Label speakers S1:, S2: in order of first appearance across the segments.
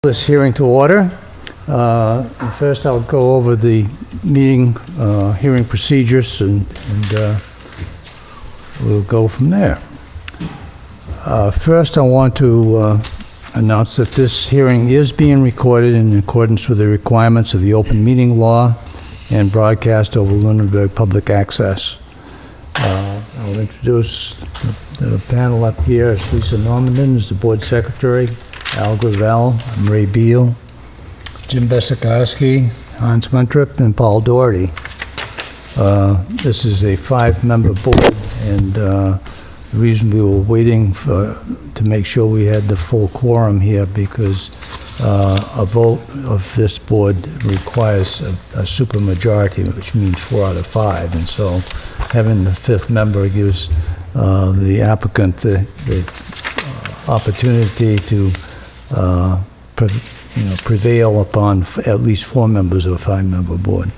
S1: This hearing to order. First, I'll go over the meeting hearing procedures, and we'll go from there. First, I want to announce that this hearing is being recorded in accordance with the requirements of the open meeting law and broadcast over Lunenburg Public Access. I'll introduce the panel up here. It's Lisa Normandin is the board secretary. Al Gravel, Ray Beal, Jim Besikarski, Hans Muntrip, and Paul Doherty. This is a 5-member board, and the reason we were waiting to make sure we had the full quorum here because a vote of this board requires a supermajority, which means 4 out of 5, and so having the 5th member gives the applicant the opportunity to prevail upon at least 4 members of a 5-member board.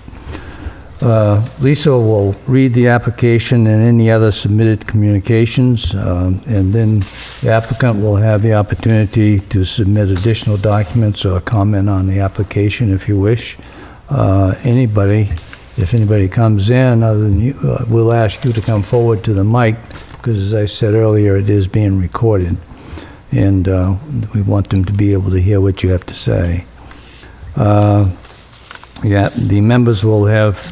S1: Lisa will read the application and any other submitted communications, and then the applicant will have the opportunity to submit additional documents or comment on the application if you wish. If anybody comes in other than you, we'll ask you to come forward to the mic because, as I said earlier, it is being recorded. And we want them to be able to hear what you have to say. The members will have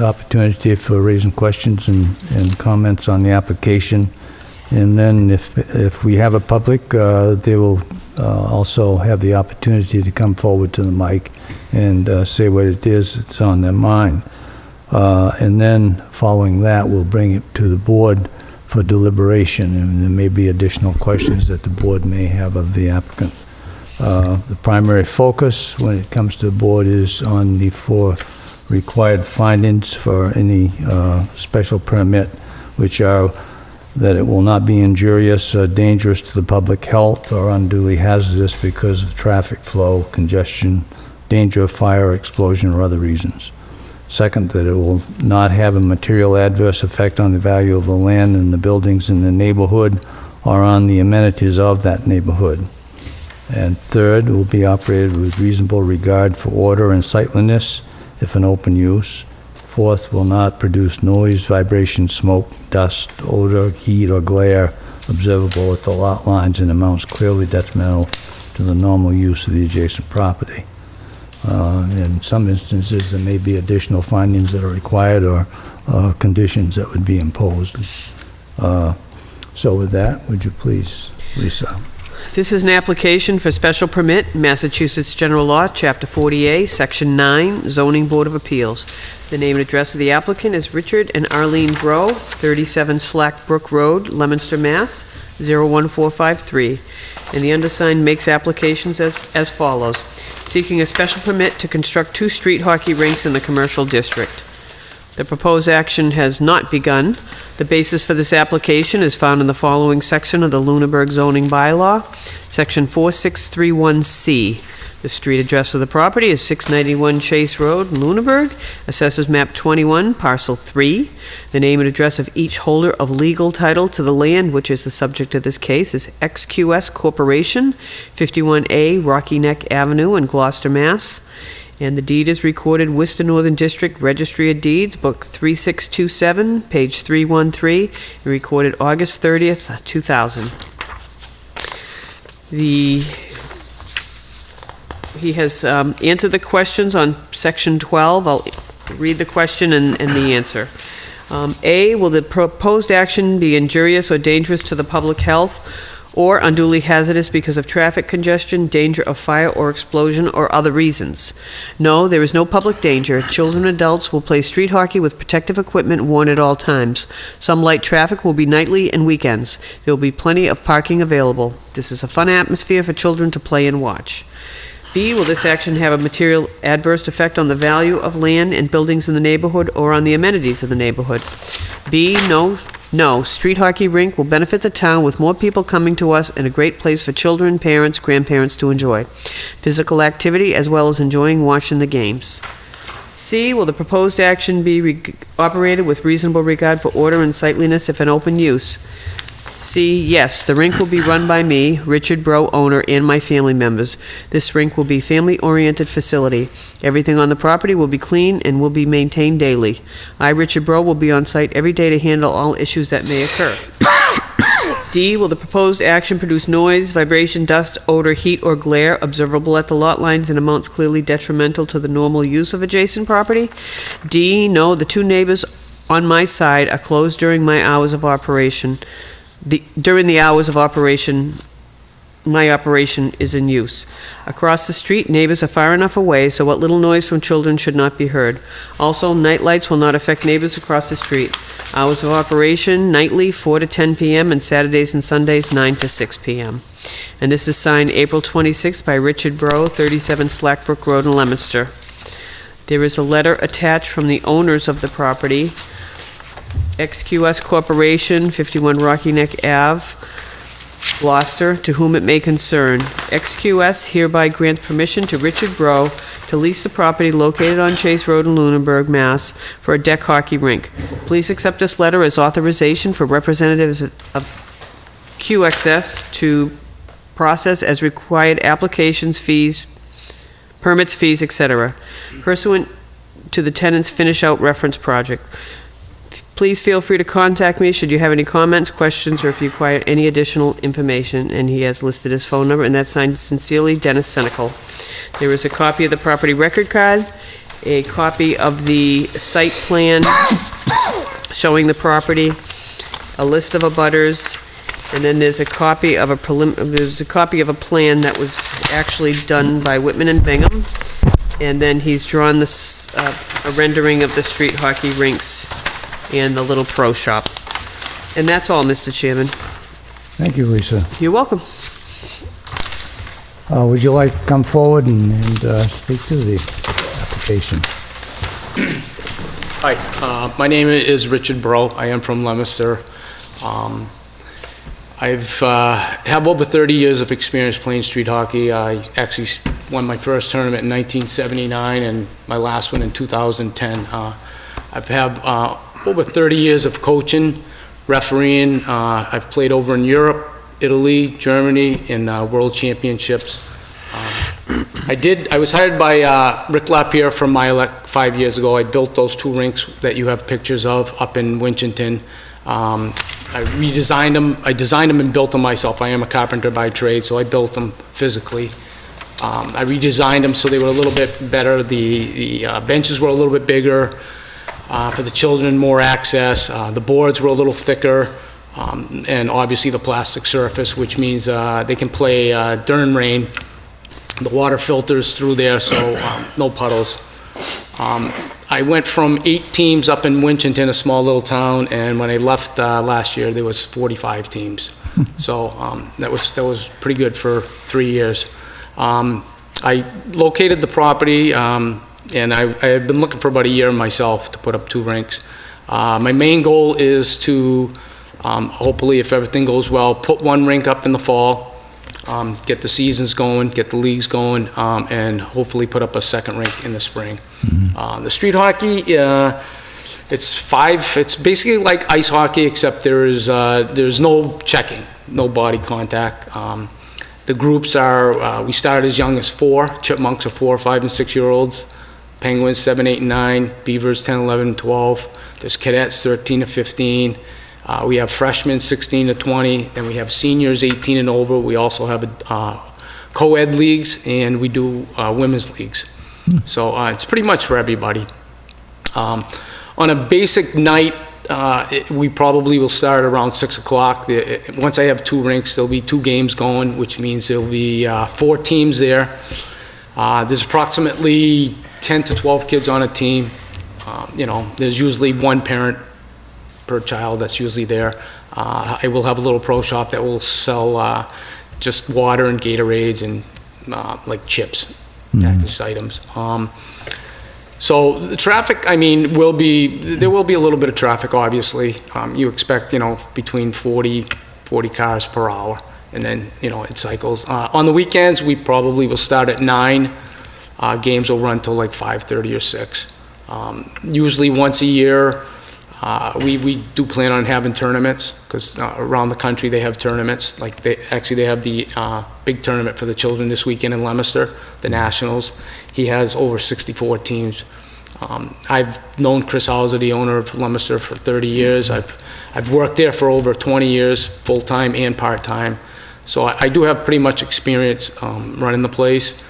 S1: opportunity for raising questions and comments on the application. And then if we have a public, they will also have the opportunity to come forward to the mic and say what it is that's on their mind. And then following that, we'll bring it to the board for deliberation, and there may be additional questions that the board may have of the applicant. The primary focus when it comes to the board is on the 4 required findings for any special permit, which are that it will not be injurious or dangerous to the public health or unduly hazardous because of traffic flow, congestion, danger of fire, explosion, or other reasons. Second, that it will not have a material adverse effect on the value of the land and the buildings in the neighborhood or on the amenities of that neighborhood. And third, it will be operated with reasonable regard for order and sightliness if an open use. Fourth, will not produce noise, vibration, smoke, dust, odor, heat, or glare observable at the lot lines in amounts clearly detrimental to the normal use of the adjacent property. In some instances, there may be additional findings that are required or conditions that would be imposed. So with that, would you please, Lisa?
S2: This is an application for special permit, Massachusetts General Law, Chapter 40A, Section 9, Zoning Board of Appeals. The name and address of the applicant is Richard and Arlene Groh, 37 Slack Brook Road, Leominster, Mass. 01453. And the undersigned makes applications as follows. Seeking a special permit to construct 2 street hockey rinks in the commercial district. The proposed action has not begun. The basis for this application is found in the following section of the Lunenburg zoning bylaw, Section 4631C. The street address of the property is 691 Chase Road, Lunenburg, Assessors Map 21, Parcel 3. The name and address of each holder of legal title to the land, which is the subject of this case, is XQS Corporation, 51A Rocky Neck Avenue in Gloucester, Mass. And the deed is recorded Worcester Northern District Registry of Deeds, Book 3627, page 313, and recorded August 30th, 2000. He has answered the questions on Section 12. I'll read the question and the answer. A, will the proposed action be injurious or dangerous to the public health or unduly hazardous because of traffic congestion, danger of fire or explosion, or other reasons? No, there is no public danger. Children and adults will play street hockey with protective equipment worn at all times. Some light traffic will be nightly and weekends. There will be plenty of parking available. This is a fun atmosphere for children to play and watch. B, will this action have a material adverse effect on the value of land and buildings in the neighborhood or on the amenities of the neighborhood? B, no. Street hockey rink will benefit the town with more people coming to us and a great place for children, parents, grandparents to enjoy physical activity as well as enjoying watching the games. C, will the proposed action be operated with reasonable regard for order and sightliness if an open use? C, yes, the rink will be run by me, Richard Bro, owner, and my family members. This rink will be family-oriented facility. Everything on the property will be clean and will be maintained daily. I, Richard Bro, will be on site every day to handle all issues that may occur. D, will the proposed action produce noise, vibration, dust, odor, heat, or glare observable at the lot lines in amounts clearly detrimental to the normal use of adjacent property? D, no, the two neighbors on my side are closed during my hours of operation. During the hours of operation, my operation is in use. Across the street, neighbors are far enough away, so what little noise from children should not be heard. Also, night lights will not affect neighbors across the street. Hours of operation, nightly, 4 to 10 p.m., and Saturdays and Sundays, 9 to 6 p.m. And this is signed April 26th by Richard Bro, 37 Slackbrook Road in Leominster. There is a letter attached from the owners of the property, XQS Corporation, 51 Rocky Neck Ave, Gloucester, to whom it may concern. XQS hereby grants permission to Richard Bro to lease the property located on Chase Road in Lunenburg, Mass. for a deck hockey rink. Please accept this letter as authorization for representatives of QXS to process as required applications, fees, permits, fees, etc. pursuant to the tenant's finish-out reference project. Please feel free to contact me should you have any comments, questions, or if you require any additional information. And he has listed his phone number, and that's signed sincerely, Dennis Senecal. There is a copy of the property record card, a copy of the site plan showing the property, a list of abutters, and then there's a copy of a plan that was actually done by Whitman and Bingham. And then he's drawn this, a rendering of the street hockey rinks and the little pro shop. And that's all, Mr. Chairman.
S1: Thank you, Lisa.
S2: You're welcome.
S1: Would you like to come forward and speak to the application?
S3: Hi, my name is Richard Bro. I am from Leominster. I've have over 30 years of experience playing street hockey. I actually won my first tournament in 1979 and my last one in 2010. I've had over 30 years of coaching, refereeing. I've played over in Europe, Italy, Germany, in World Championships. I was hired by Rick Lapierre from Milec 5 years ago. I built those two rinks that you have pictures of up in Winchendon. I redesigned them. I designed them and built them myself. I am a carpenter by trade, so I built them physically. I redesigned them so they were a little bit better. The benches were a little bit bigger. For the children, more access. The boards were a little thicker, and obviously the plastic surface, which means they can play during rain. The water filters through there, so no puddles. I went from 8 teams up in Winchendon, a small little town, and when I left last year, there was 45 teams. So that was pretty good for 3 years. I located the property. And I have been looking for about a year myself to put up 2 rinks. My main goal is to, hopefully, if everything goes well, put 1 rink up in the fall, get the seasons going, get the leagues going, and hopefully put up a 2nd rink in the spring. Mm-hmm. The street hockey, it's basically like ice hockey, except there's no checking, no body contact. The groups are, we started as young as 4, chipmunks are 4, 5, and 6-year-olds. Penguins, 7, 8, and 9. Beavers, 10, 11, 12. There's cadets, 13 to 15. We have freshmen, 16 to 20. And we have seniors, 18 and over. We also have co-ed leagues, and we do women's leagues. So it's pretty much for everybody. On a basic night, we probably will start around 6 o'clock. Once I have 2 rinks, there'll be 2 games going, which means there'll be 4 teams there. There's approximately 10 to 12 kids on a team. There's usually 1 parent per child that's usually there. I will have a little pro shop that will sell just water and Gatorades and like chips, packaged items. So the traffic, there will be a little bit of traffic, obviously. You expect, between 40 cars per hour, and then, it cycles. On the weekends, we probably will start at 9. Games will run till like 5:30 or 6. Usually once a year, We do plan on having tournaments, because around the country they have tournaments. Like they have the big tournament for the children this weekend in Leominster, the Nationals. He has over 64 teams. I've known Chris Hauser, the owner of Leominster, for 30 years. I've worked there for over 20 years, full-time and part-time. So I do have pretty much experience running the place.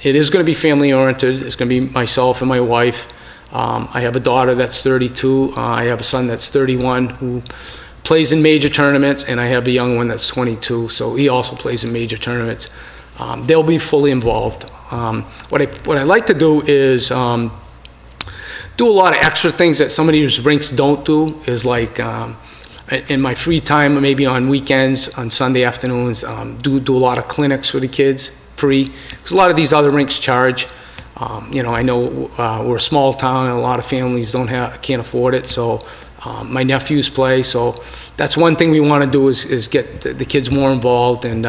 S3: It is going to be family-oriented. It's going to be myself and my wife. I have a daughter that's 32. I have a son that's 31 who plays in major tournaments, and I have a young one that's 22, so he also plays in major tournaments. They'll be fully involved. What I like to do is do a lot of extra things that some of these rinks don't do, is like in my free time, maybe on weekends, on Sunday afternoons, do a lot of clinics for the kids, free, because a lot of these other rinks charge. I know we're a small town and a lot of families can't afford it, so my nephews play, so that's one thing we want to do is get the kids more involved and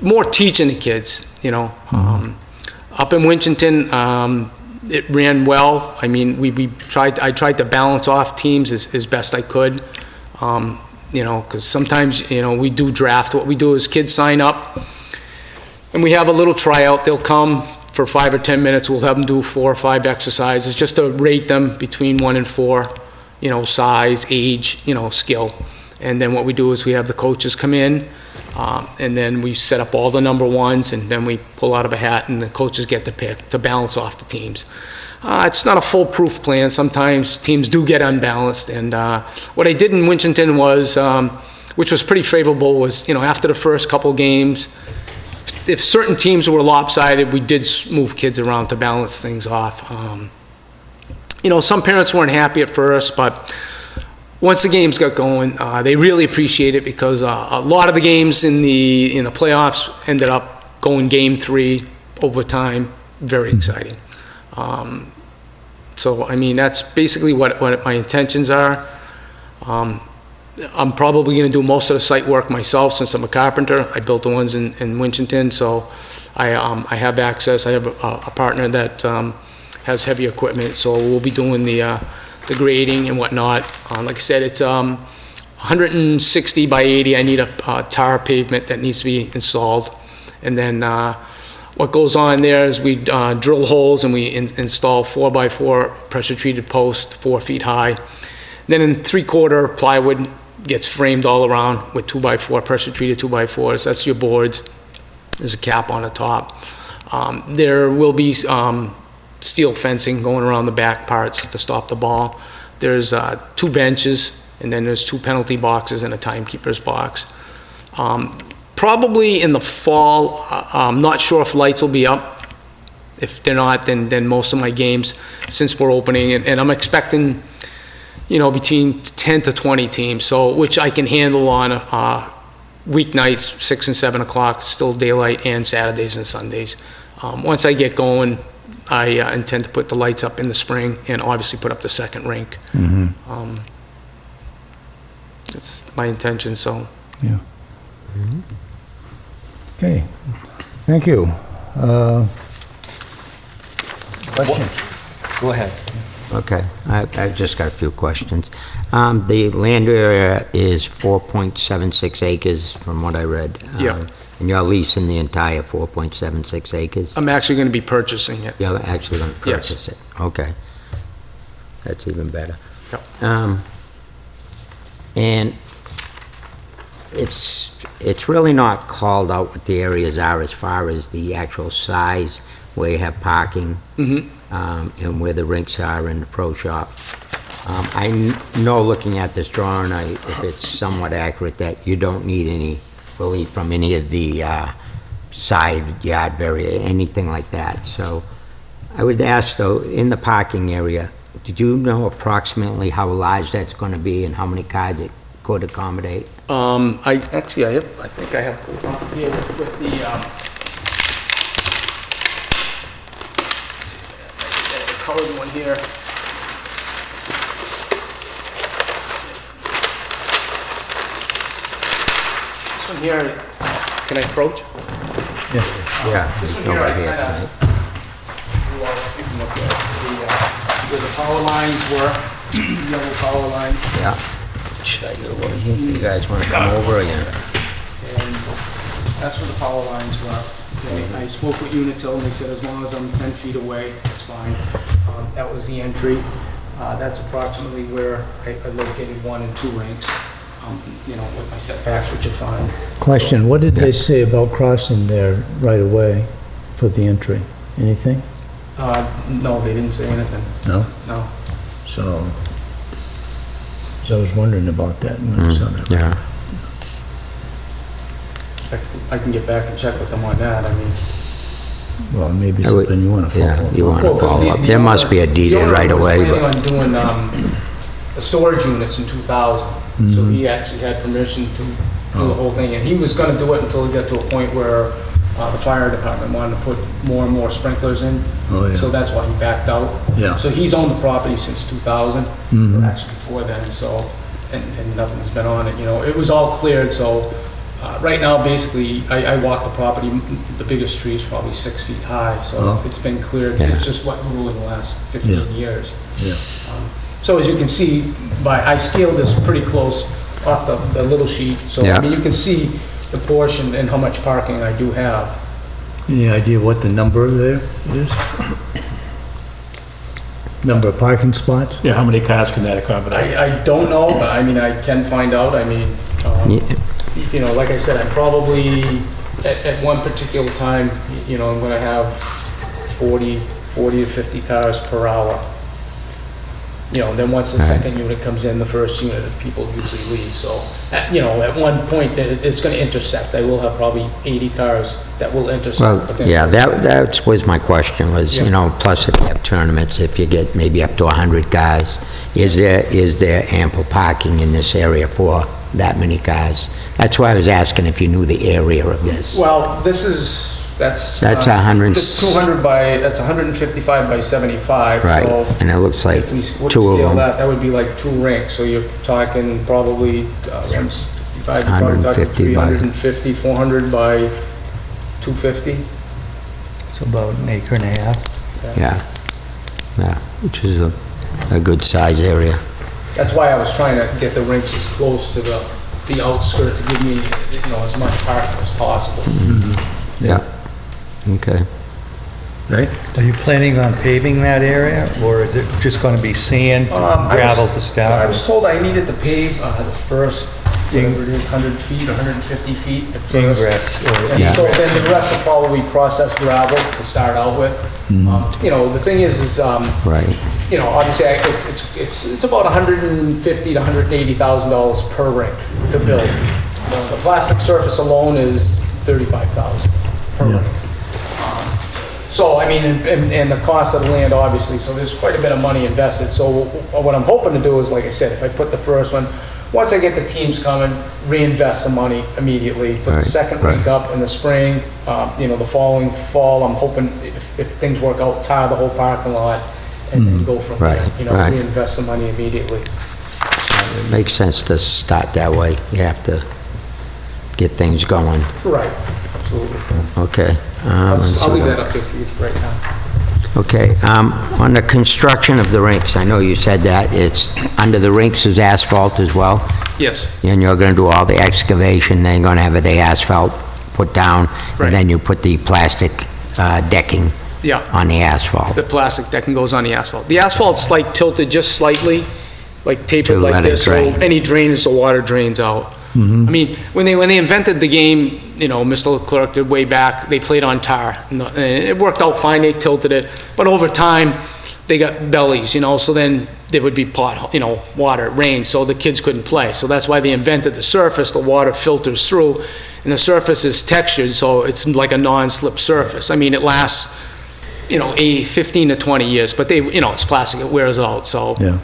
S3: more teaching the kids, Up in Winchton, it ran well. I mean, I tried to balance off teams as best I could, because sometimes, we do draft. What we do is kids sign up, and we have a little tryout. They'll come for 5 or 10 minutes. We'll have them do 4 or 5 exercises just to rate them between 1 and 4, size, age, skill. And then what we do is we have the coaches come in, and then we set up all the number ones, and then we pull out of a hat, and the coaches get to pick to balance off the teams. It's not a foolproof plan. Sometimes teams do get unbalanced, and what I did in Winchton was, which was pretty favorable, was, after the first couple games, if certain teams were lopsided, we did move kids around to balance things off. Some parents weren't happy at first, but once the games got going, they really appreciate it, because a lot of the games in the playoffs ended up going Game 3 overtime. Very exciting. So I mean, that's basically what my intentions are. I'm probably going to do most of the site work myself, since I'm a carpenter. I built the ones in Winchton, so I have access. I have a partner that has heavy equipment, so we'll be doing the grading and whatnot. Like I said, it's 160 by 80. I need a tar pavement that needs to be installed, and then what goes on there is we drill holes, and we install 4x4 pressure-treated posts, 4 feet high. Then in 3/4 plywood gets framed all around with 2x4 pressure-treated 2x4s. That's your boards. There's a cap on the top. There will be steel fencing going around the back parts to stop the ball. There's 2 benches, and then there's 2 penalty boxes and a timekeeper's box. Probably in the fall, I'm not sure if lights will be up. If they're not, then most of my games, since we're opening, and I'm expecting, between 10 to 20 teams, so which I can handle on weeknights, 6 and 7 o'clock, still daylight, and Saturdays and Sundays. Once I get going, I intend to put the lights up in the spring, and obviously put up the second rink. That's my intention, so.
S1: Yeah. Okay, thank you. Question?
S4: Go ahead. Okay, I've just got a few questions. The land area is 4.76 acres, from what I read.
S3: Yeah.
S4: And you're leasing the entire 4.76 acres?
S3: I'm actually going to be purchasing it.
S4: You're actually going to purchase
S3: Yes.
S4: it? Okay. That's even better.
S3: Yep.
S4: And it's really not called out what the areas are as far as the actual size, where you have parking, and where the rinks are in the pro shop. I know, looking at this drawing, if it's somewhat accurate, that you don't need any relief from any of the side yard area, anything like that. So I would ask, though, in the parking area, did you know approximately how large that's going to be and how many cars it could accommodate?
S3: I think I have here with the colored one here. This one here, can I approach?
S4: Yeah, there's nobody here tonight.
S3: Where the power lines were. yellow power lines.
S4: Yeah. Should I go over here? You guys want to come over again?
S3: And that's where the power lines were. I spoke with Unitil, and they said as long as I'm 10 feet away, it's fine. That was the entry. That's approximately where I located 1 and 2 rinks, with my setbacks, which are fine.
S1: Question, what did they say about crossing there right away for the entry? Anything?
S3: No, they didn't say anything.
S1: No?
S3: No.
S1: So I was wondering about that when I saw that.
S4: Yeah.
S3: I can get back and check with them on that. I mean,
S1: Well, maybe something you want to follow up
S4: Yeah, you
S1: on.
S4: want to
S3: Well, 'cause
S4: follow up.
S3: the
S4: There
S3: owner-
S4: must be a deed in right away,
S3: The owner was
S4: but,
S3: planning on doing the storage units in 2000, so he actually had permission to do the whole thing, and he was going to do it until he got to a point where the fire department wanted to put more and more sprinklers in,
S1: Oh, yeah.
S3: so that's why he backed out.
S1: Yeah.
S3: So he's owned the property since 2000, or actually before then, so, and nothing's been on it, It was all cleared, so right now, basically, I walk the property, the biggest tree is probably 6 feet high, so
S1: Oh.
S3: it's been cleared.
S4: Yeah.
S3: It's just what grew in the last 15
S1: Yeah.
S3: years.
S1: Yeah.
S3: So as you can see, I scaled this pretty close off the little sheet, so
S4: Yeah.
S3: I mean, you can see the portion and how much parking I do have.
S1: Any idea what the number there is? Number of parking spots?
S5: Yeah, how many cars can that accommodate?
S3: I don't know, but I mean, I can find out. I mean, like I said, I'm probably, at one particular time, I'm gonna have 40 to 50 cars per hour. Then once the second unit comes in, the first unit of people usually leave. So, at one point, it's gonna intersect. I will have probably 80 cars that will intersect.
S4: well,
S3: but then-
S4: yeah, that was my question, was,
S3: Yeah.
S4: plus if you have tournaments, if you get maybe up to 100 guys, is there ample parking in this area for that many cars? That's why I was asking if you knew the area of this.
S3: Well, that's
S4: 100
S3: It's 200 that's 155 by 75.
S4: Right,
S3: So
S4: and it looks like
S3: if we would
S4: 2 of
S3: scale
S4: them.
S3: that would be like 2 rinks. So you're talking probably 155, you're probably talking
S4: 150 by-
S3: 350, 400 by 250.
S5: It's about an acre and a half.
S4: Yeah, which is a good size area.
S3: That's why I was trying to get the rinks as close to the outskirts to give me, as much parking as possible.
S4: Yeah, okay.
S1: Right?
S5: Are you planning on paving that area, or is it just going to be sand, gravel to
S3: I
S5: start?
S3: was told I needed to pave the first, whatever it is, 100 feet, 150 feet at first.
S5: Ingress, or
S3: And so then the rest will probably processed gravel to start out with. The thing is,
S4: Right,
S3: obviously, it's about $150,000 to $180,000 per rink to build. The plastic surface alone is $35,000 per rink. So, I mean, and the cost of the land, obviously, so there's quite a bit of money invested. So what I'm hoping to do is, like I said, if I put the first one, once I get the teams coming, reinvest the money immediately, put the
S4: Right,
S3: second
S4: right.
S3: rink up in the spring, the following fall, I'm hoping if things work out, tar the whole parking lot and then go from
S4: Right,
S3: there,
S4: right.
S3: reinvest the money immediately.
S4: it makes sense to start that way. You have to get things going.
S3: Right, absolutely.
S4: Okay. let's
S3: I'll leave
S4: see.
S3: that up there for you right now.
S4: Okay, on the construction of the rinks, I know you said that, it's, under the rinks is asphalt as well,
S3: Yes,
S4: and you're gonna do all the excavation, then you're gonna have the asphalt put down,
S3: Right.
S4: and then you put the plastic decking
S3: yeah.
S4: on the asphalt.
S3: The plastic decking goes on the asphalt. The asphalt's like tilted just slightly, like tapered
S4: To
S3: like
S4: let it
S3: this, so
S4: drain.
S3: any drainage, the water drains out. I mean, when they invented the game, Mr. Leclerc did way back, they played on tar, and it worked out fine, they tilted it, but over time, they got bellies, so then there would be water, rain, so the kids couldn't play. So that's why they invented the surface, the water filters through, and the surface is textured, so it's like a non-slip surface. I mean, it lasts, 15 to 20 years, but it's plastic, it wears out, so.
S1: Yeah.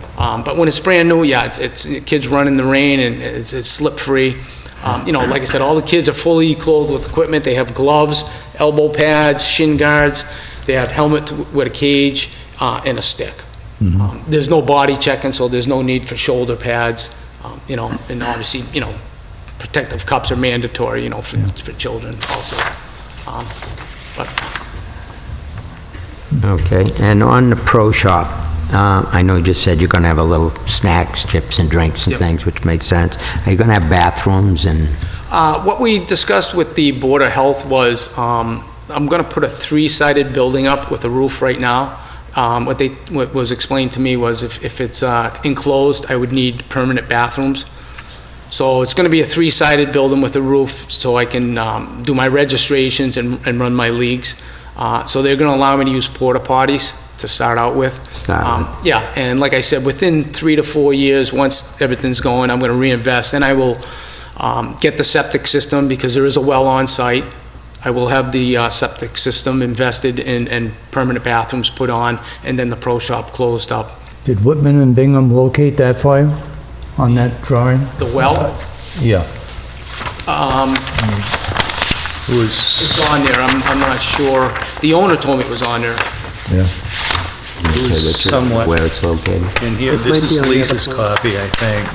S3: But when it's brand new, yeah, it's kids run in the rain and it's slip-free. Like I said, all the kids are fully clothed with equipment. They have gloves, elbow pads, shin guards. They have helmet with a cage and a stick. There's no body checking, so there's no need for shoulder pads. And obviously, protective cups are mandatory, for children also. But
S4: Okay, and on the pro shop, I know you just said you're going to have a little snacks, chips and drinks and
S3: Yep.
S4: things, which makes sense. Are you going to have bathrooms and,
S3: What we discussed with the Board of Health was, I'm going to put a 3-sided building up with a roof right now. What was explained to me was if it's enclosed, I would need permanent bathrooms. So it's going to be a 3-sided building with a roof, so I can do my registrations and run my leagues. So they're going to allow me to use porta potties to start out with. Yeah, and like I said, within 3 to 4 years, once everything's going, I'm going to reinvest, and I will get the septic system, because there is a well on site. I will have the septic system invested in and permanent bathrooms put on, and then the pro shop closed up.
S1: Did Whitman and Bingham locate that for you on that drawing?
S3: The well,
S1: Yeah.
S3: it's on there, I'm not sure. The owner told me it was on there.
S1: Yeah.
S5: somewhat-
S4: where it's located?
S5: In here,
S2: It might
S5: this
S2: be
S5: is
S2: on the
S5: Lisa's copy, I think.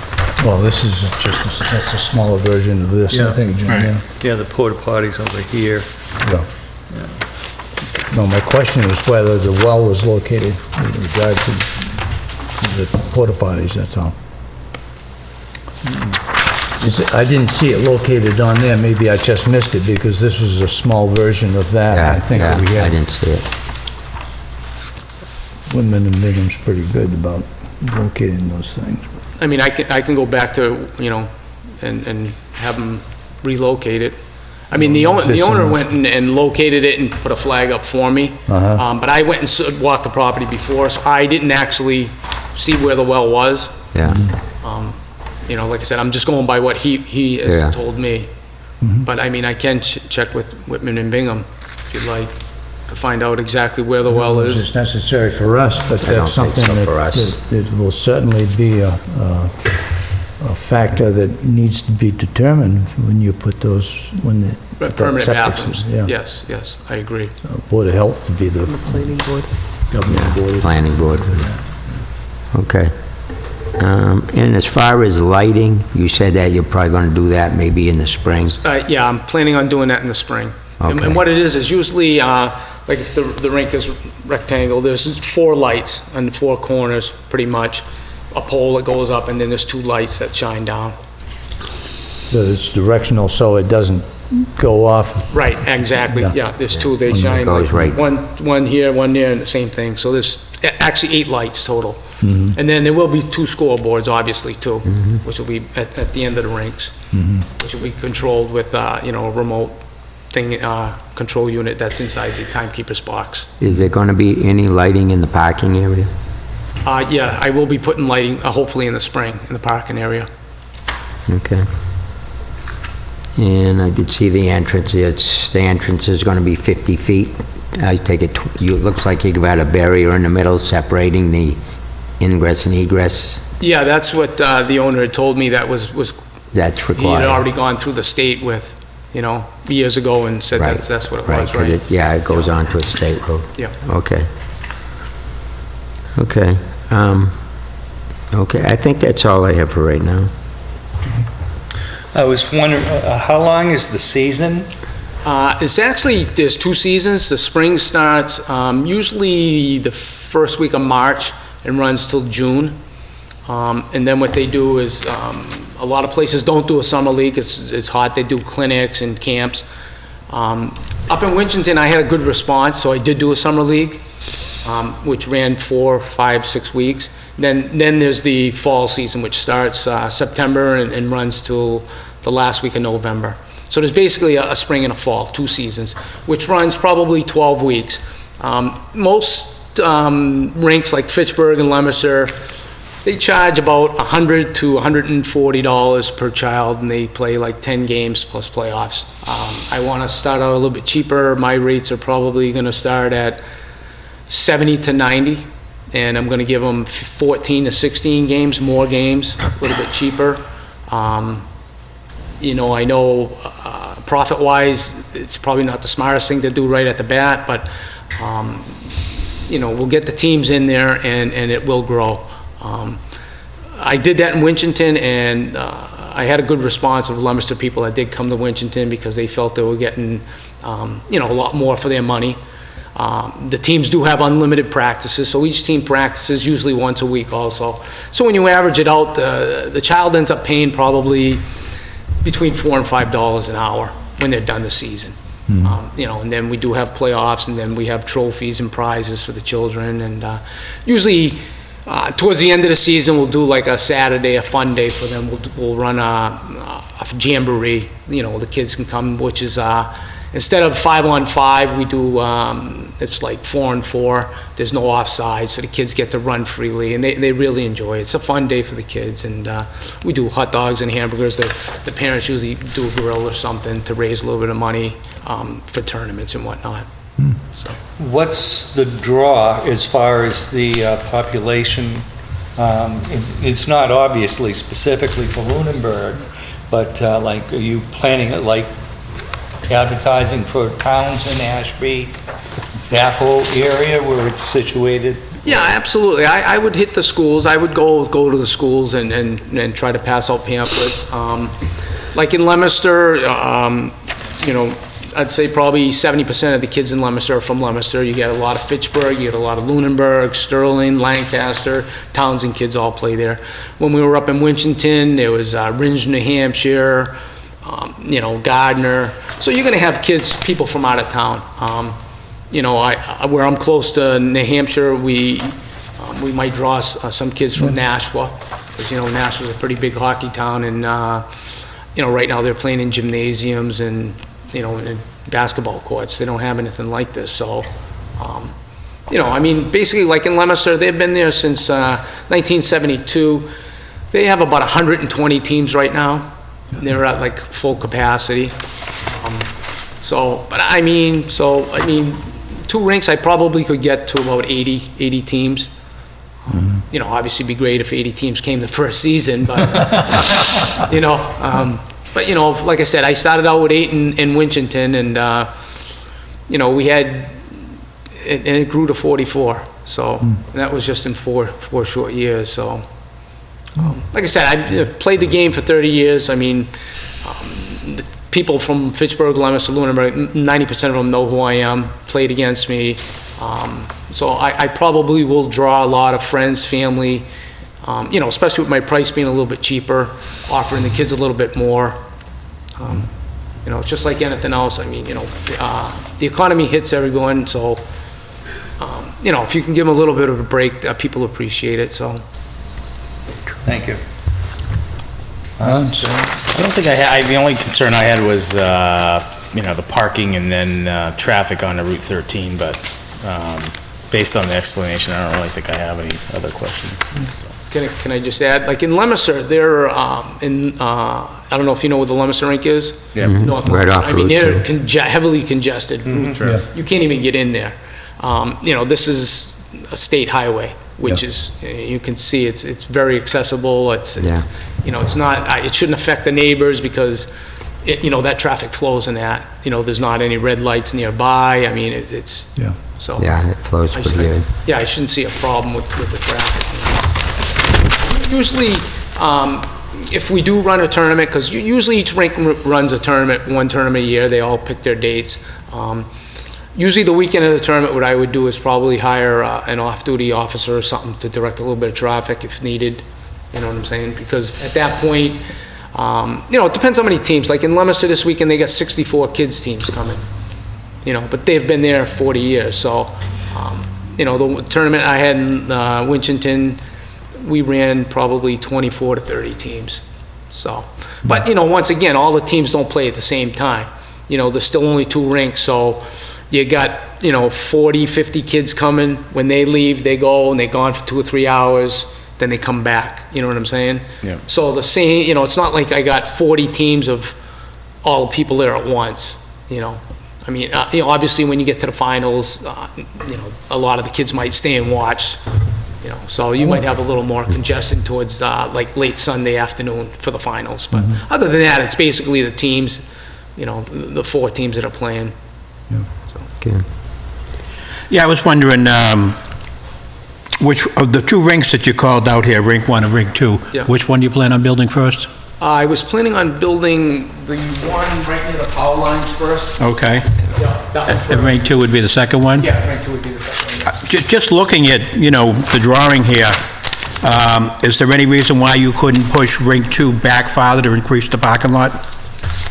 S1: Well, this is just, that's a smaller version of this, I think, Jim, yeah.
S5: Yeah, the porta potties over here.
S1: Yeah. No, my question was whether the well was located with regard to the porta potties, that's all. I didn't see it located on there, maybe I just missed it, because this was a small version of that, I think
S4: Yeah,
S1: we
S4: I
S1: had.
S4: didn't see it.
S1: Whitman and Bingham's pretty good about locating those things.
S3: I mean, I can go back to, and have them relocate it. I mean, the owner went and located it and put a flag up for me. But I went and walked the property before, so I didn't actually see where the well was.
S4: Yeah.
S3: Like I said, I'm just going by what he has
S4: Yeah.
S3: told me. But I mean, I can check with Whitman and Bingham, if you'd like, to find out exactly where the well
S1: It's
S3: is.
S1: just necessary for us, but
S4: I don't
S1: that's
S4: think
S1: something
S4: so
S1: that
S4: for us.
S1: that will certainly be a factor that needs to be determined when you put those, when the... put that
S3: Permanent
S1: septic
S3: bathrooms.
S1: system, yeah.
S3: Yes, I agree.
S1: Board of Health to be the
S2: Planning board.
S1: governing board.
S4: Planning board for that. Okay. And as far as lighting, you said that you're probably going to do that maybe in the spring?
S3: Yeah, I'm planning on doing that in the spring.
S4: Okay.
S3: And what it is usually, like if the rink is rectangle, there's 4 lights on 4 corners, pretty much. A pole that goes up, and then there's 2 lights that shine down.
S1: So it's directional, so it doesn't go off.
S3: Right, exactly,
S1: Yeah.
S3: yeah, there's 2, they
S4: One that
S3: shine,
S4: goes
S3: like,
S4: right.
S3: one here, one there, and the same thing. So there's actually 8 lights total. And then there will be 2 scoreboards, obviously, too, which will be at the end of the rinks, which will be controlled with, a remote thing, control unit that's inside the timekeeper's box.
S4: Is there going to be any lighting in the parking area?
S3: Yeah, I will be putting lighting, hopefully in the spring, in the parking area.
S4: Okay. And I did see the entrance. The entrance is going to be 50 feet. I take it, it looks like you've got a barrier in the middle separating the ingress and egress.
S3: Yeah, that's what the owner had told me, that was
S4: That's
S3: he had
S4: required.
S3: already gone through the state with, years ago, and said
S4: Right.
S3: that's what it
S4: Right,
S3: was,
S4: 'cause
S3: right?
S4: yeah, it goes on to a state road.
S3: Yeah.
S4: Okay. Okay. Okay, I think that's all I have for right now.
S5: I was wondering, how long is the season?
S3: It's actually, there's 2 seasons. The spring starts usually the first week of March and runs till June. And then what they do is, a lot of places don't do a summer league. It's hot. They do clinics and camps. Up in Winchton, I had a good response, so I did do a summer league, which ran 4, 5, 6 weeks. Then there's the fall season, which starts September and runs till the last week of November. So there's basically a spring and a fall, 2 seasons, which runs probably 12 weeks. Most rinks like Fitchburg and Leominster, they charge about $100 to $140 per child, and they play like 10 games plus playoffs. I want to start out a little bit cheaper. My rates are probably going to start at 70 to 90, and I'm going to give them 14 to 16 games, more games, a little bit cheaper. I know profit-wise, it's probably not the smartest thing to do right at the bat, but, we'll get the teams in there and it will grow. I did that in Winchton, and I had a good response of Leominster people that did come to Winchton because they felt they were getting, a lot more for their money. The teams do have unlimited practices, so each team practices usually once a week also. So when you average it out, the child ends up paying probably between $4 and $5 an hour when they're done the season. You know, and then we do have playoffs, and then we have trophies and prizes for the children, and usually towards the end of the season, we'll do like a Saturday, a fun day for them. We'll run a jamboree, you know, the kids can come, which is, instead of 5-on-5, we do, it's like 4-on-4. There's no offside, so the kids get to run freely, and they really enjoy it. It's a fun day for the kids, and we do hot dogs and hamburgers. The parents usually do a grill or something to raise a little bit of money for tournaments and whatnot. So.
S5: What's the draw as far as the population? It's not obviously specifically for Lunenburg, but like, are you planning it like advertising for towns in Ashby, that whole area where it's situated?
S3: Yeah, absolutely. I would hit the schools. I would go to the schools and try to pass out pamphlets. Like in Leominster, you know, I'd say probably 70% of the kids in Leominster are from Leominster. You get a lot of Fitchburg, you get a lot of Lunenburg, Sterling, Lancaster, Townsend kids all play there. When we were up in Winchendon, there was Rindge, New Hampshire, you know, Gardner. So you're going to have kids, people from out of town. You know, where I'm close to New Hampshire, we might draw some kids from Nashua, because, you know, Nashua's a pretty big hockey town, and, you know, right now they're playing in gymnasiums and, you know, in basketball courts. They don't have anything like this, so, you know, I mean, basically, like in Leominster, they've been there since 1972. They have about 120 teams right now. They're at like full capacity. But I mean, 2 rinks, I probably could get to about 80 teams. You know, obviously it'd be great if 80 teams came the first season, but, you know, but, you know, like I said, I started out with 8 in Winchendon, and, you know, we had, and it grew to 44. So that was just in four short years. So, like I said, I've played the game for 30 years. I mean, the people from Fitchburg, Leominster, Lunenburg, 90% of them know who I am, played against me. So I probably will draw a lot of friends, family, you know, especially with my price being a little bit cheaper, offering the kids a little bit more. You know, just like anything else, I mean, you know, the economy hits everyone, so, you know, if you can give them a little bit of a break, people appreciate it, so.
S5: Thank you.
S6: I don't think the only concern I had was, you know, the parking and then traffic on the Route 13, but based on the explanation, I don't really think I have any other questions. So.
S3: Can I just add, like in Leominster, they're I don't know if you know where the Leominster rink is?
S6: Yeah.
S3: North
S4: Right
S3: Leominster.
S4: off
S3: I mean,
S4: Route
S3: they're heavily congested.
S6: Sure.
S3: You can't even get in there. You know, this is a state highway, which is, you can see it's very accessible. It's you know, it's not, it shouldn't affect the neighbors because, you know, that traffic flows in that. You know, there's not any red lights nearby. I mean, it's, so.
S4: Yeah, it flows pretty good.
S3: Yeah, I shouldn't see a problem with the traffic. Usually, if we do run a tournament, because usually each rink runs a tournament, one tournament a year, they all pick their dates. Usually the weekend of the tournament, what I would do is probably hire an off-duty officer or something to direct a little bit of traffic if needed, you know what I'm saying? Because at that point, you know, it depends how many teams. Like in Leominster this weekend, they got 64 kids teams coming, you know, but they've been there 40 years. So, you know, the tournament I had in Winchendon, we ran probably 24 to 30 teams. So, but, you know, once again, all the teams don't play at the same time. You know, there's still only 2 rinks, so you got, you know, 40, 50 kids coming. When they leave, they go, and they're gone for 2 or 3 hours, then they come back. You know what I'm saying?
S6: Yeah.
S3: So the same, you know, it's not like I got 40 teams of all the people there at once, you know. I mean, you know, obviously when you get to the finals, you know, a lot of the kids might stay and watch, you know, so you might have a little more congestion towards like late Sunday afternoon for the finals. But other than that, it's basically the teams, you know, the 4 teams that are playing. So.
S4: Okay.
S7: Yeah, I was wondering, which of the 2 rinks that you called out here, rink 1 and rink 2,
S3: Yeah.
S7: which one do you plan on building first?
S3: I was planning on building the one right near the power lines first.
S7: Okay.
S3: Yeah, that one
S7: And
S3: first.
S7: rink 2 would be the second one?
S3: Yeah, rink
S7: Just looking at, the drawing here, is there any reason why you couldn't push rink 2 back farther to increase the parking lot?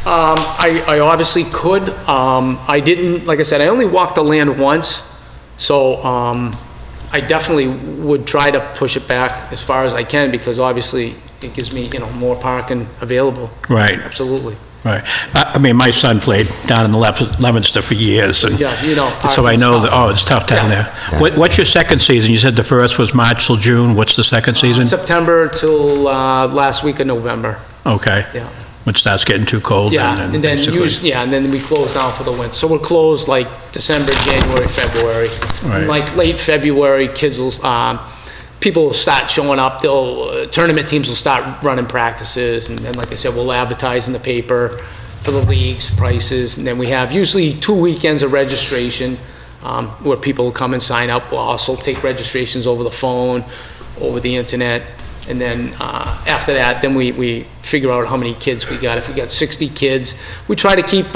S3: I obviously could. I didn't, like I said, I only walked the land once, so I definitely would try to push it back as far as I can, because obviously it gives me, more parking available.
S7: Right.
S3: Absolutely.
S7: Right. I mean, my son played down in Leominster for years, and
S3: Yeah,
S7: so I know that, it's tough down
S3: Yeah.
S7: there. What's your second season? You said the first was March till June. What's the second season?
S3: September till last week of November.
S7: Okay.
S3: Yeah.
S7: When it starts getting too cold.
S3: Yeah,
S7: then
S3: and then
S7: basically-
S3: and then we close down for the winter. So we're closed like December, January, February.
S7: Right.
S3: Like late February, kids will, people will start showing up. Tournament teams will start running practices, and then, like I said, we'll advertise in the paper for the leagues, prices, and then we have usually 2 weekends of registration, where people will come and sign up. We'll also take registrations over the phone, over the internet. And then after that, then we figure out how many kids we got. If we got 60 kids, we try to keep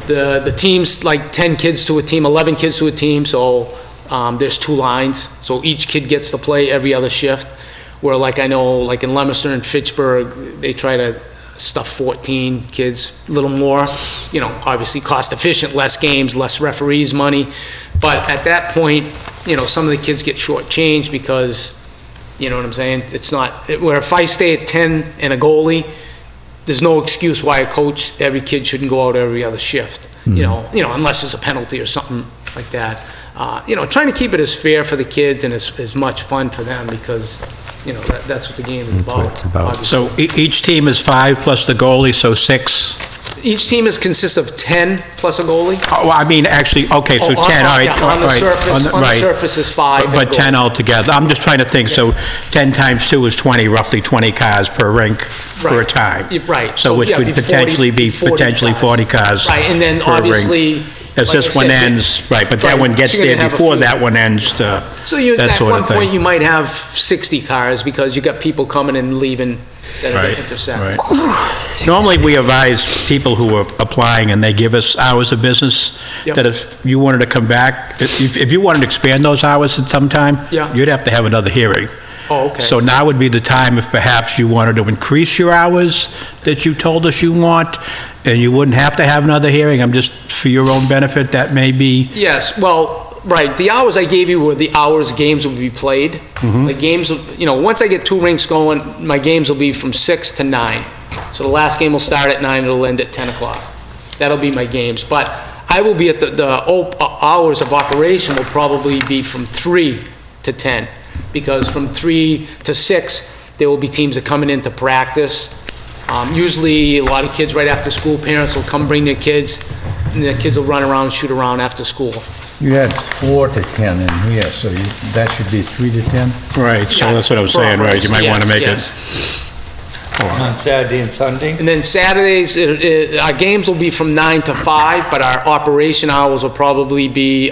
S3: the teams like 10 kids to a team, 11 kids to a team, so there's 2 lines. So each kid gets to play every other shift, where like I know, like in Leominster and Fitchburg, they try to stuff 14 kids, a little more, obviously cost efficient, less games, less referees money. But at that point, some of the kids get shortchanged because, you know what I'm saying? It's not, where if I stay at 10 and a goalie, there's no excuse why a coach, every kid shouldn't go out every other shift, unless there's a penalty or something like that. Trying to keep it as fair for the kids and as much fun for them, because, that's what the game is about. obviously.
S7: So each team is 5 plus the goalie, so 6?
S3: Each team consists of 10 plus a goalie.
S7: Oh, well, I mean, actually, okay, so 10, all right.
S3: Yeah, on the
S7: all right,
S3: surface, on the
S7: right.
S3: surface is 5.
S7: But 10 altogether. I'm just trying to think, so 10 times 2 is 20, roughly 20 cars per rink per
S3: Right.
S7: time.
S3: Right.
S7: So which
S3: yeah,
S7: would potentially be 40 cars.
S3: Right, and then
S7: per rink.
S3: obviously.
S7: As
S3: like
S7: this
S3: I
S7: one
S3: said,
S7: ends, right, but that
S3: right,
S7: one gets
S3: so you're
S7: there
S3: gonna have a
S7: before
S3: few.
S7: that one ends,
S3: So
S7: that
S3: at
S7: sort
S3: one
S7: of thing.
S3: point, you might have 60 cars, because you got people coming and leaving that
S7: Right,
S3: intersect.
S7: right. Normally, we advise people who are applying, and they give us hours of business,
S3: Yep.
S7: that if you wanted to come back, if you wanted to expand those hours at some time,
S3: Yeah.
S7: you'd have to have another hearing.
S3: Oh, okay.
S7: So now would be the time if perhaps you wanted to increase your hours that you told us you want, and you wouldn't have to have another hearing. I'm just, for your own benefit, that may be,
S3: Yes, well, right, the hours I gave you were the hours games will be played.
S7: Mm-hmm.
S3: The games, once I get 2 rinks going, my games will be from 6 to 9. So the last game will start at 9, it'll end at 10 o'clock. That'll be my games, but I will be at the hours of operation will probably be from 3 to 10, because from 3 to 6, there will be teams that are coming in to practice. Usually, a lot of kids right after school, parents will come bring their kids, and the kids will run around, shoot around after school.
S1: You had 4 to 10 in here, so that should be 3 to 10?
S7: right, so that's what I was saying, right, you might want to make it.
S5: On Saturday and Sunday?
S3: And then Saturdays, our games will be from 9 to 5, but our operation hours will probably be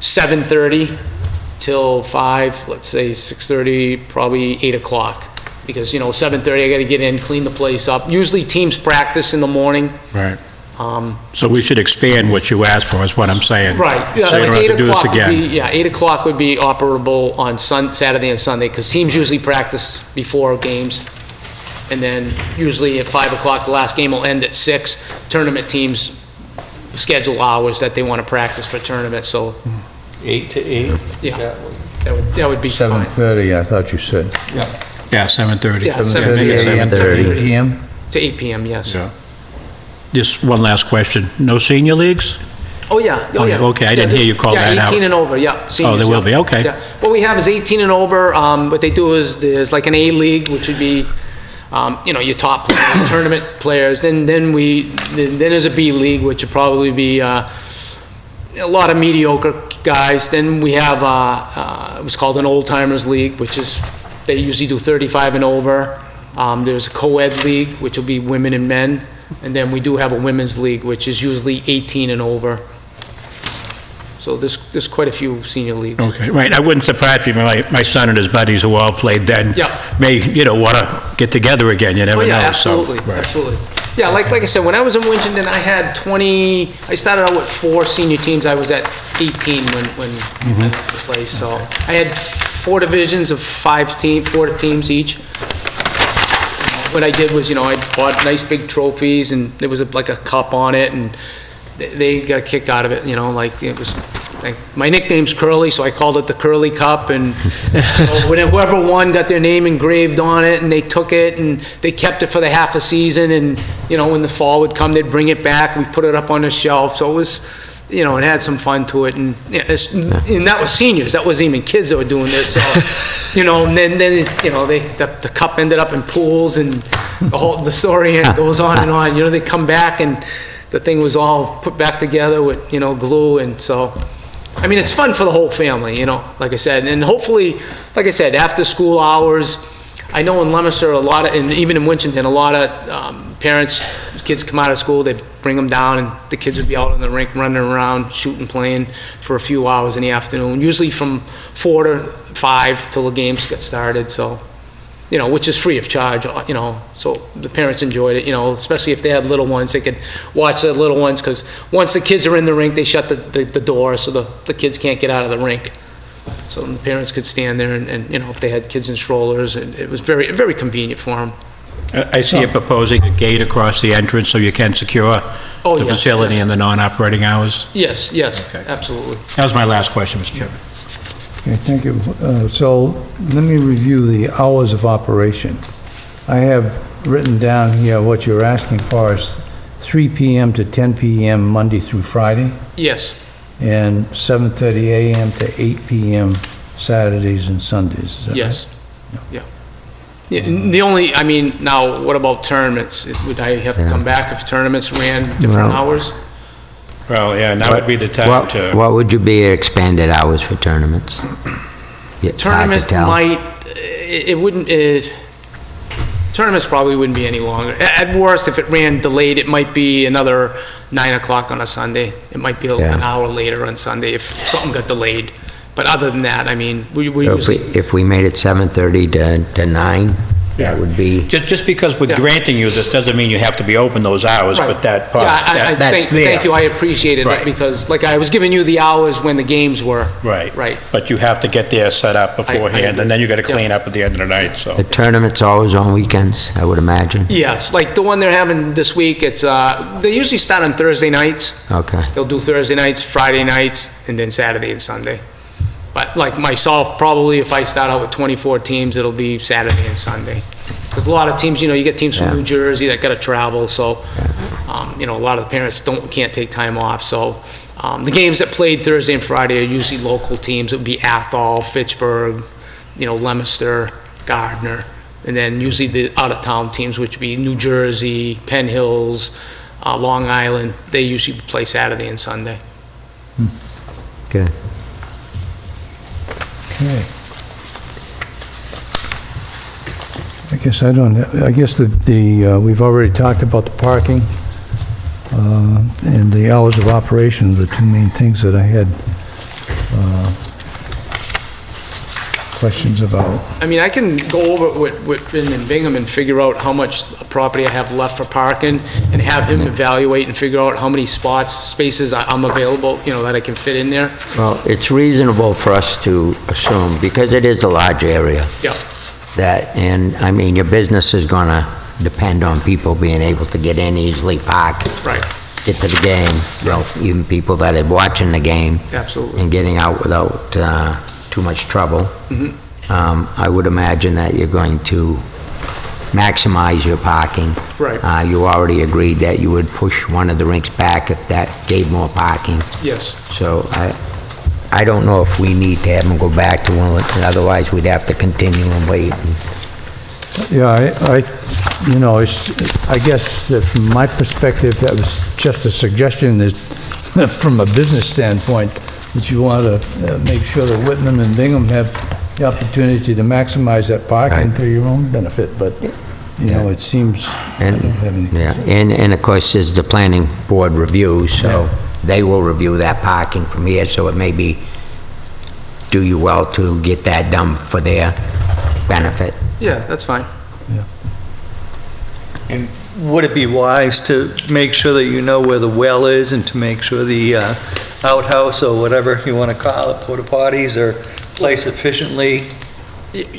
S3: 7:30 till 5, let's say 6:30, probably 8 o'clock. Because, 7:30, I got to get in, clean the place up. Usually teams practice in the morning.
S7: Right. So we should expand what you asked for, is what I'm saying.
S3: Right.
S7: So you
S3: Like
S7: don't have
S3: 8
S7: to do this
S3: o'clock would
S7: again.
S3: be, 8 o'clock would be operable on Saturday and Sunday, because teams usually practice before games. And then usually at 5 o'clock, the last game will end at 6. Tournament teams schedule hours that they want to practice for tournament, so
S5: 8 to 8?
S3: Yeah.
S5: Is that what-
S3: that would be fine.
S1: 7:30, I thought you said.
S7: Yeah, 7:30.
S3: Yeah,
S1: 7:30 a.m. to 8 p.m.?
S3: To 8 PM, yes.
S7: Yeah. Just one last question. No senior leagues?
S3: Oh, yeah, oh, yeah.
S7: Okay, I didn't hear you call that
S3: Yeah,
S7: out.
S3: 18 and over, yeah.
S7: Oh, there will be, okay.
S3: Yeah. What we have is 18 and over. What they do is, there's like an A league, which would be, your top players, tournament players. Then there's a B league, which would probably be a lot of mediocre guys. Then we have, it was called an old timers league, which is, they usually do 35 and over. There's a co-ed league, which will be women and men. And then we do have a women's league, which is usually 18 and over. So there's quite a few senior leagues.
S7: Okay, right. I wouldn't surprise me, my son and his buddies who all played then
S3: Yeah.
S7: may, want to get together again, you never
S3: Oh,
S7: know.
S3: yeah,
S7: so,
S3: absolutely,
S7: right.
S3: absolutely. Yeah, like I said, when I was in Winchendon, I had I started out with 4 senior teams. I was at 18 when I went to play, so I had 4 divisions of 4 teams each. What I did was, I bought nice big trophies, and there was like a cup on it, and they got a kick out of it, like it was, like, my nickname's Curly, so I called it the Curly Cup, and whoever won got their name engraved on it, and they took it, and they kept it for the half a season, and, when the fall would come, they'd bring it back, we put it up on the shelf, so it was, it had some fun to it, and, and that was seniors, that wasn't even kids that were doing this, so, and then the cup ended up in pools, and the story goes on and on, they come back, and the thing was all put back together with, glue, and so, I mean, it's fun for the whole family, like I said, and hopefully, like I said, after school hours, I know in Leominster, and even in Winchendon, a lot of parents, kids come out of school, they bring them down, and the kids would be out in the rink running around, shooting, playing for a few hours in the afternoon, usually from 4 to 5 till the games get started, so, which is free of charge, so the parents enjoyed it, especially if they had little ones, they could watch the little ones, because once the kids are in the rink, they shut the door, so the kids can't get out of the rink. So the parents could stand there, and if they had kids in strollers, and it was very, very convenient for them.
S7: I see you proposing a gate across the entrance so you can secure the facility in the non-operating hours?
S3: Yes,
S7: Okay.
S3: absolutely.
S7: That was my last question, Mr. Chairman.
S1: Okay, thank you. So let me review the hours of operation. I have written down here what you're asking for is 3 p.m. to 10 p.m. Monday through Friday,
S3: Yes,
S1: and 7:30 a.m. to 8 p.m. Saturdays and Sundays. Is that
S3: yes,
S1: right?
S3: yeah. And the only, now, what about tournaments? Would I have to come back if tournaments ran different hours?
S6: Well, yeah, now would be the time to...
S4: What would you be expanded hours for tournaments? It's hard to
S3: Tournament
S4: tell.
S3: Tournaments probably wouldn't be any longer. At worst, if it ran delayed, it might be another 9 o'clock on a Sunday. It might be an hour later on Sunday if something got delayed. But other than that, we
S4: So
S3: usually...
S4: if we made it 7:30 to 9, that would be...
S7: Just because we're granting you this doesn't mean you have to be open those hours,
S3: Right.
S7: but that's
S3: Thank
S7: there.
S3: you, I appreciated it,
S7: Right.
S3: because, like, I was giving you the hours when the games were.
S7: Right.
S3: Right.
S7: But you have to get there set up beforehand,
S3: agree.
S7: and then you gotta
S3: Yeah.
S7: clean up at the end of the night, so.
S4: The tournament's always on weekends, I would imagine?
S3: Yes, like the one they're having this week, they usually start on Thursday nights.
S4: Okay.
S3: They'll do Thursday nights, Friday nights, and then Saturday and Sunday. But like myself, probably if I start out with 24 teams, it'll be Saturday and Sunday. Because a lot of teams, you get teams from New Jersey that gotta travel, so, a lot of the parents can't take time off, so, the games that played Thursday and Friday are usually local teams. It would be Athol, Fitchburg, Leominster, Gardner, and then usually the out-of-town teams, which would be New Jersey, Penn Hills, Long Island, they usually play Saturday and Sunday.
S4: Okay.
S1: Okay. I guess we've already talked about the parking, and the hours of operation, the two main things that I had, questions about.
S3: I can go over with Ben and Bingham and figure out how much property I have left for parking, and have him evaluate and figure out how many spaces I'm available, that I can fit in there.
S4: Well, it's reasonable for us to assume, because it is a large area,
S3: Yeah.
S4: your business is gonna depend on people being able to get in easily, park,
S3: Right,
S4: get to the game, even people that are watching the game.
S3: absolutely.
S4: And getting out without too much trouble. I would imagine that you're going to maximize your parking.
S3: Right.
S4: You already agreed that you would push one of the rinks back if that gave more parking.
S3: Yes.
S4: So I don't know if we need to have them go back to one, otherwise we'd have to continue and wait.
S1: Yeah, I guess that from my perspective, that was just a suggestion that, from a business standpoint, that you want to make sure that Whitman and Bingham have the opportunity to maximize that parking to your own benefit, but, it seems I don't have any concern.
S4: And of course, there's the planning board review, so they will review that parking from here, so it may do you well to get that done for their benefit.
S3: Yeah, that's fine.
S5: And would it be wise to make sure that you know where the well is and to make sure the outhouse or whatever you want to call it, porta potties are placed efficiently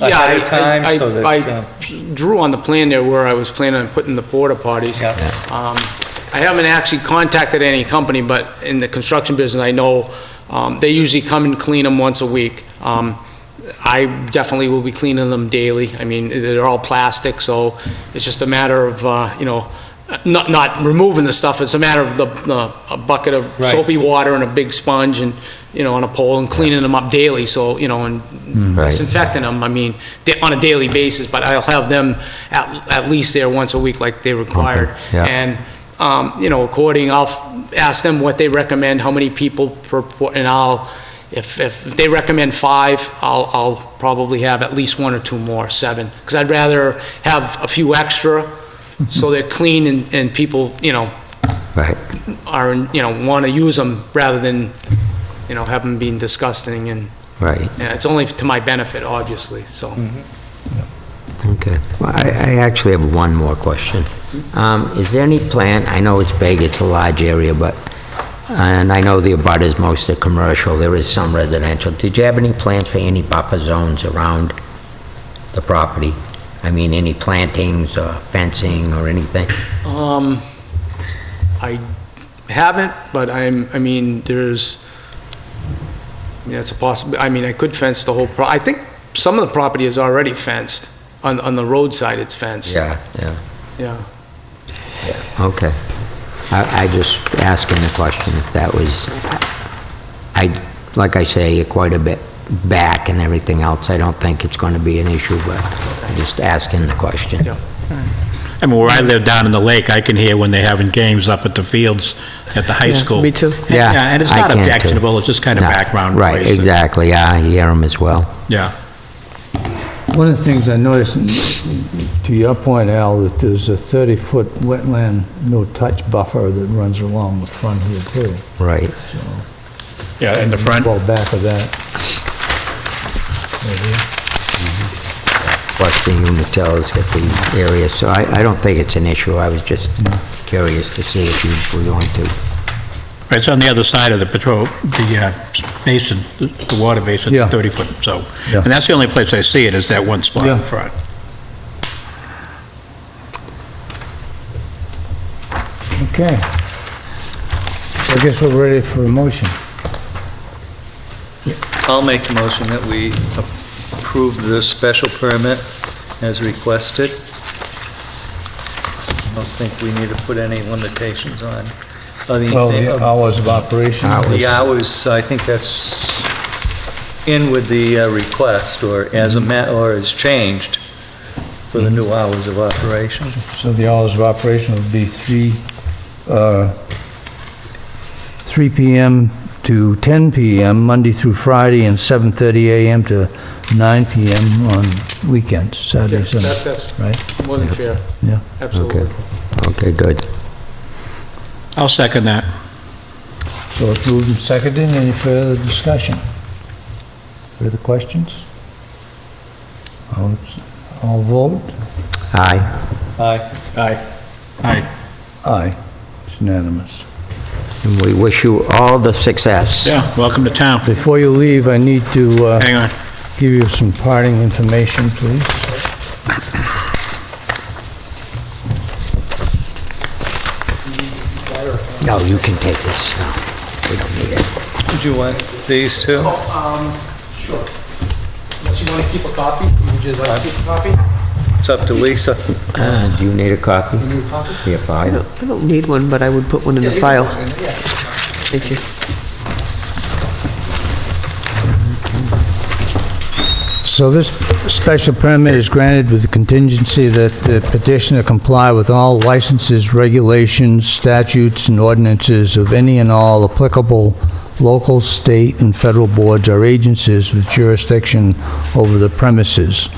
S5: ahead of time? So that,
S3: I drew on the plan there where I was planning on putting the porta potties.
S5: Yeah.
S3: I haven't actually contacted any company, but in the construction business, I know they usually come and clean them once a week. I definitely will be cleaning them daily. I mean, they're all plastic, so it's just a matter of, not removing the stuff. It's a matter of a bucket of
S5: Right.
S3: soapy water and a big sponge and, on a pole and cleaning them up daily, so, and
S4: Right.
S3: disinfecting them, I mean, on a daily basis, but I'll have them at least there once a week like they're required.
S4: Okay, yeah.
S3: And, I'll ask them what they recommend, how many people per, and if they recommend 5, I'll probably have at least 1 or 2 more, 7, because I'd rather have a few extra, so they're clean and people,
S4: Right.
S3: are, want to use them rather than, have them being disgusting, and,
S4: Right.
S3: yeah, it's only to my benefit, obviously, so.
S4: Okay. Well, I actually have one more question. Is there any plan, I know it's big, it's a large area, and I know the abutters, most are commercial, there is some residential. Did you have any plans for any buffer zones around the property? I mean, any plantings or fencing or anything?
S3: I haven't, but it's a possibility. I could fence the whole I think some of the property is already fenced. On the roadside, it's fenced.
S4: Yeah.
S3: Yeah.
S4: Okay. I just asking the question if that was, like I say, you're quite a bit back and everything else. I don't think it's going to be an issue, but I'm just asking the question.
S3: Yeah.
S7: I mean, where I live down in the lake, I can hear when they're having games up at the fields at the high
S2: Yeah,
S7: school.
S2: me too.
S4: Yeah,
S7: And it's
S4: I
S7: not
S4: can too.
S7: objectionable, it's just kind of
S4: No,
S7: background
S4: Right,
S7: noise.
S4: exactly, yeah, I hear them as well.
S7: Yeah.
S1: One of the things I noticed, to your point, Al, that there's a 30-foot wetland no-touch buffer that runs along the front here too.
S4: Right.
S7: Yeah, in the front.
S1: Well, back of that. Right here.
S4: Plus the Unitels get the area, so I don't think it's an issue. I was just curious to see if you were going to.
S7: It's on the other side of the basin, the water basin,
S1: Yeah.
S7: 30-foot, so.
S1: Yeah.
S7: And that's the only place I see it, is that one spot in
S1: Yeah.
S7: front.
S1: Okay. So I guess we're ready for a motion.
S5: I'll make a motion that we approve the special permit as requested. I don't think we need to put any limitations on.
S1: Well, the hours of operation.
S5: The hours, I think that's in with the request, or as or as changed for the new hours of operation.
S1: So the hours of operation would be 3 p.m. to 10 p.m., Monday through Friday, and 7:30 a.m. to 9 p.m. on weekends, Saturday, Sunday,
S3: That's
S1: right?
S3: more than fair.
S1: Yeah.
S3: Absolutely.
S4: Okay, good.
S7: I'll second that.
S1: So it's moved and seconded. Any further discussion? Further questions? All vote?
S4: Aye.
S5: Aye.
S7: Aye. Aye.
S1: Aye. It's unanimous.
S4: And we wish you all the success.
S7: Yeah, welcome to town.
S1: Before you leave, I need to
S7: Hang on.
S1: give you some parting information, please.
S4: No, you can take this. No, we don't need it.
S5: Would you want these two?
S3: Sure. Unless you want to keep a copy, would you like to keep a copy?
S5: It's up to Lisa.
S4: Do you need a copy?
S3: You need a copy?
S4: Your file?
S2: I don't need one, but I would put one in the file. Thank you.
S1: So this special permit is granted with the contingency that the petitioner comply with all licenses, regulations, statutes, and ordinances of any and all applicable local, state, and federal boards or agencies with jurisdiction over the premises.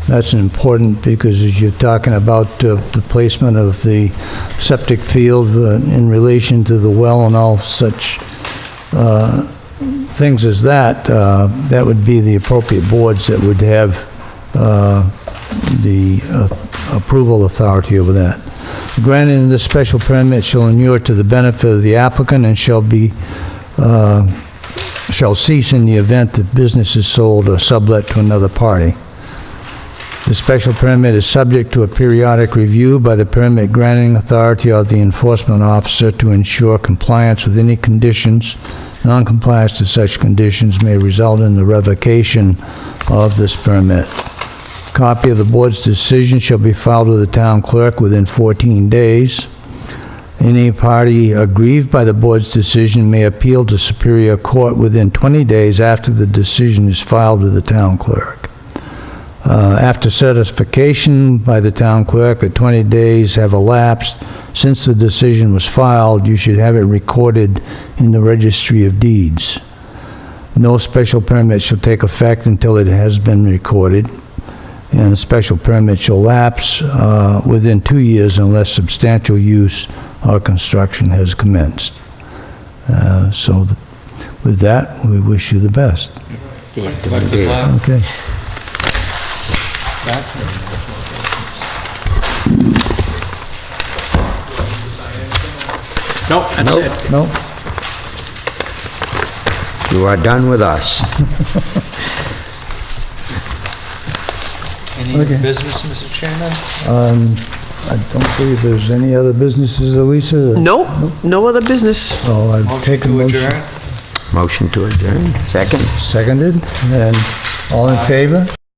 S1: That's important because as you're talking about the placement of the septic field in relation to the well and all such things as that, that would be the appropriate boards that would have the approval authority over that. Granting of the special permit shall inure to the benefit of the applicant and shall cease in the event the business is sold or sublet to another party. The special permit is subject to a periodic review by the permit granting authority or the enforcement officer to ensure compliance with any conditions. Non-compliance to such conditions may result in the revocation of this permit. Copy of the board's decision shall be filed with the town clerk within 14 days. Any party aggrieved by the board's decision may appeal to Superior Court within 20 days after the decision is filed with the town clerk. After certification by the town clerk that 20 days have elapsed since the decision was filed, you should have it recorded in the Registry of Deeds. No special permit shall take effect until it has been recorded, and a special permit shall lapse within 2 years unless substantial use or construction has commenced. So with that, we wish you the best. Okay.
S7: Nope, that's it.
S1: No?
S4: You are done with us.
S5: Any
S1: Okay.
S5: business, Mr. Chairman?
S1: I don't believe there's any other businesses, Elisa?
S2: Nope, no other business.
S1: So I'd take a
S5: Motion to
S1: motion.
S5: adjourn?
S4: Motion to adjourn. Second?
S1: Seconded, and all in favor?